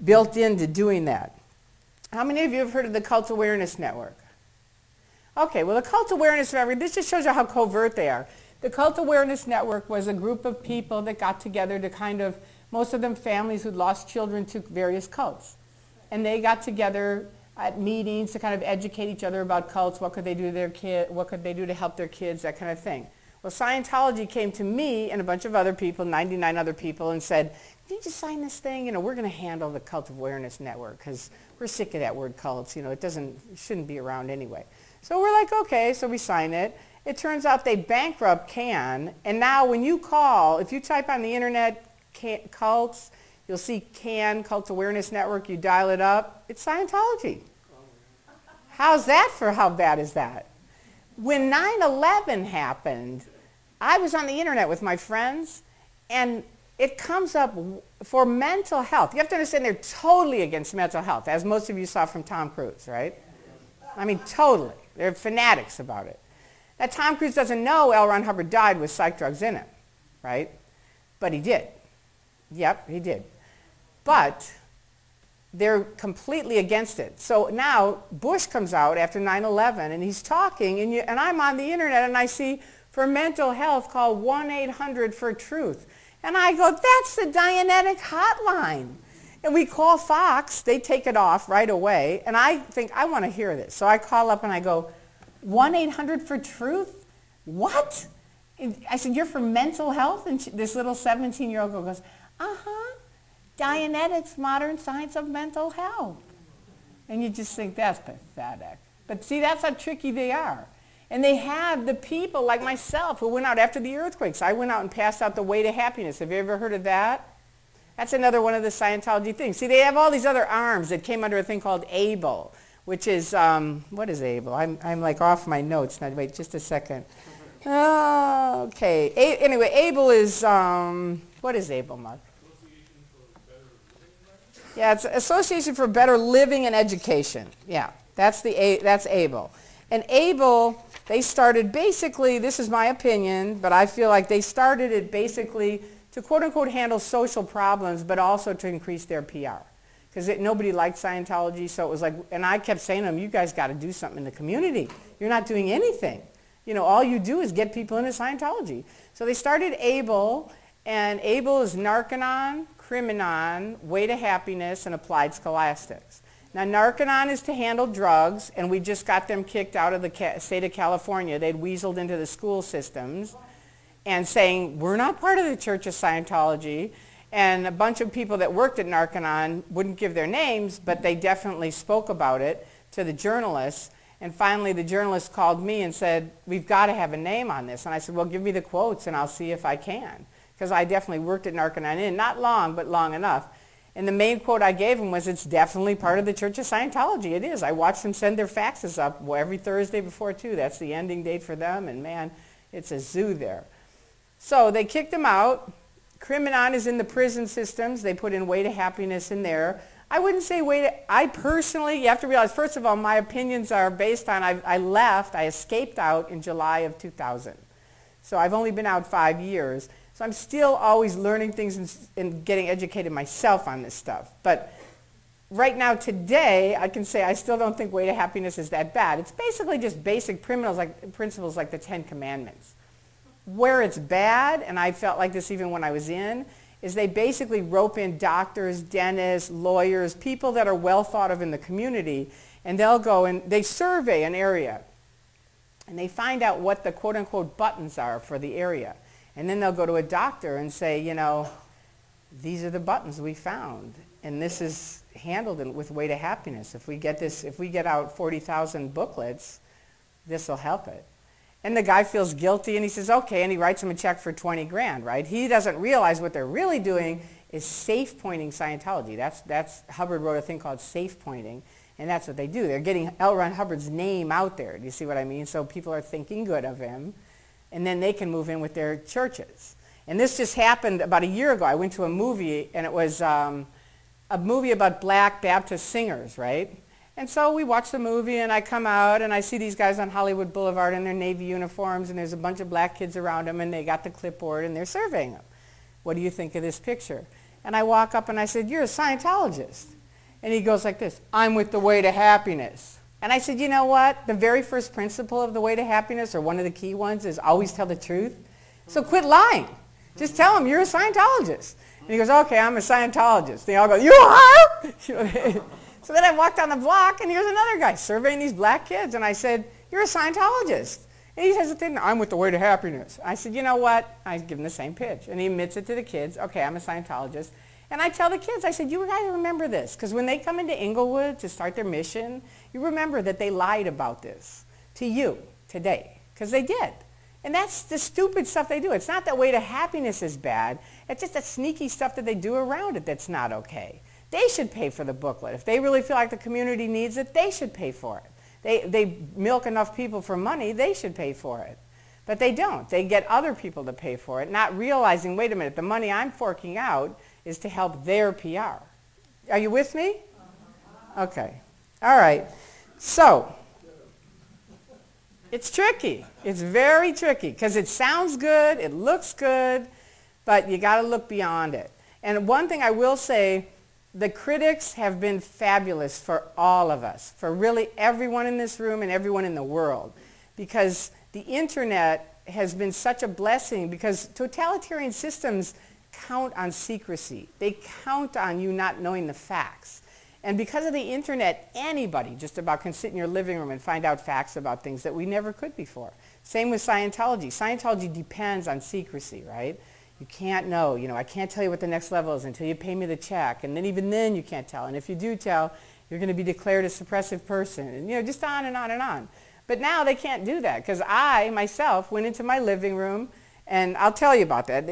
built into doing that. How many of you have heard of the Cult Awareness Network? Okay, well, the Cult Awareness Network, this just shows you how covert they are. The Cult Awareness Network was a group of people that got together to kind of, most of them families who'd lost children to various cults. And they got together at meetings to kind of educate each other about cults, what could they do to their kid, what could they do to help their kids, that kind of thing. Well, Scientology came to me and a bunch of other people, 99 other people, and said, can you just sign this thing? You know, we're going to handle the Cult Awareness Network because we're sick of that word cults. You know, it shouldn't be around anyway. So we're like, okay, so we sign it. It turns out they bankrupt CAN, and now when you call, if you type on the internet cults, you'll see CAN, Cult Awareness Network, you dial it up, it's Scientology. How's that for how bad is that? When 9/11 happened, I was on the internet with my friends, and it comes up for mental health. You have to understand they're totally against mental health, as most of you saw from Tom Cruise, right? I mean, totally. They're fanatics about it. Now, Tom Cruise doesn't know L. Ron Hubbard died with psych drugs in him, right? But he did. Yep, he did. But they're completely against it. So now Bush comes out after 9/11, and he's talking, and I'm on the internet, and I see for mental health, call 1-800-for-truth. And I go, that's the Dianetic hotline. And we call Fox, they take it off right away, and I think, I want to hear this. So I call up and I go, 1-800-for-truth? What? I said, you're for mental health? And this little 17-year-old girl goes, uh-huh, Dianetics, modern science of mental health. And you just think, that's pathetic. But see, that's how tricky they are. And they have the people like myself who went out after the earthquakes. I went out and passed out the Way to Happiness. Have you ever heard of that? That's another one of the Scientology things. See, they have all these other arms that came under a thing called ABLE, which is, what is ABLE? I'm like off my notes now. Wait, just a second. Oh, okay. Anyway, ABLE is, what is ABLE, Mark? Yeah, it's Association for Better Living and Education. Yeah, that's ABLE. And ABLE, they started basically, this is my opinion, but I feel like they started it basically to quote-unquote handle social problems, but also to increase their PR. Because nobody liked Scientology, so it was like, and I kept saying to them, you guys got to do something in the community. You're not doing anything. You know, all you do is get people into Scientology. So they started ABLE, and ABLE is Narconon, Criminon, Way to Happiness, and Applied Scholastics. Now, Narconon is to handle drugs, and we just got them kicked out of the state of California. They'd weaseled into the school systems and saying, we're not part of the Church of Scientology. And a bunch of people that worked at Narconon wouldn't give their names, but they definitely spoke about it to the journalists. And finally, the journalist called me and said, we've got to have a name on this. And I said, well, give me the quotes, and I'll see if I can. Because I definitely worked at Narconon, not long, but long enough. And the main quote I gave him was, it's definitely part of the Church of Scientology. It is. I watched them send their faxes up every Thursday before 2. That's the ending date for them, and man, it's a zoo there. So they kicked him out. Criminon is in the prison systems. They put in Way to Happiness in there. I wouldn't say I personally, you have to realize, first of all, my opinions are based on, I escaped out in July of 2000. So I've only been out 5 years. So I'm still always learning things and getting educated myself on this stuff. But right now, today, I can say I still don't think Way to Happiness is that bad. It's basically just basic principles like the 10 Commandments. Where it's bad, and I felt like this even when I was in, is they basically rope in doctors, dentists, lawyers, people that are well thought of in the community, and they'll go and they survey an area. And they find out what the quote-unquote buttons are for the area. And then they'll go to a doctor and say, you know, these are the buttons we found. And this is handled with Way to Happiness. If we get out 40,000 booklets, this will help it. And the guy feels guilty, and he says, okay, and he writes him a check for 20 grand, right? He doesn't realize what they're really doing is safe pointing Scientology. That's Hubbard wrote a thing called safe pointing, and that's what they do. They're getting L. Ron Hubbard's name out there. Do you see what I mean? So people are thinking good of him, and then they can move in with their churches. And this just happened about a year ago. I went to a movie, and it was a movie about black Baptist singers, right? And so we watch the movie, and I come out, and I see these guys on Hollywood Boulevard in their Navy uniforms, and there's a bunch of black kids around them, and they got the clipboard, and they're surveying them. What do you think of this picture? And I walk up and I said, "You're a Scientologist." And he goes like this, "I'm with the Way to Happiness." And I said, "You know what? The very first principle of the Way to Happiness, or one of the key ones, is always tell the truth. So quit lying. Just tell them you're a Scientologist." And he goes, "Okay, I'm a Scientologist." They all go, "You are?" So then I walked down the block, and here's another guy surveying these black kids. And I said, "You're a Scientologist." And he hesitated. "I'm with the Way to Happiness." I said, "You know what?" I give him the same pitch. And he admits it to the kids. "Okay, I'm a Scientologist." And I tell the kids, I said, "You guys remember this, because when they come into Inglewood to start their mission, you remember that they lied about this to you today, because they did. And that's the stupid stuff they do. It's not that Way to Happiness is bad. It's just that sneaky stuff that they do around it that's not okay. They should pay for the booklet. If they really feel like the community needs it, they should pay for it. They milk enough people for money, they should pay for it. But they don't. They get other people to pay for it, not realizing, wait a minute, the money I'm forking out is to help their PR. Are you with me? Okay. All right. So, it's tricky. It's very tricky, because it sounds good, it looks good, but you got to look beyond it. And one thing I will say, the critics have been fabulous for all of us, for really everyone in this room and everyone in the world, because the internet has been such a blessing, because totalitarian systems count on secrecy. They count on you not knowing the facts. And because of the internet, anybody just about can sit in your living room and find out facts about things that we never could before. Same with Scientology. Scientology depends on secrecy, right? You can't know, I can't tell you what the next level is until you pay me the check, and then even then you can't tell. And if you do tell, you're going to be declared a suppressive person, and just on and on and on. But now they can't do that, because I, myself, went into my living room, and I'll tell you about that.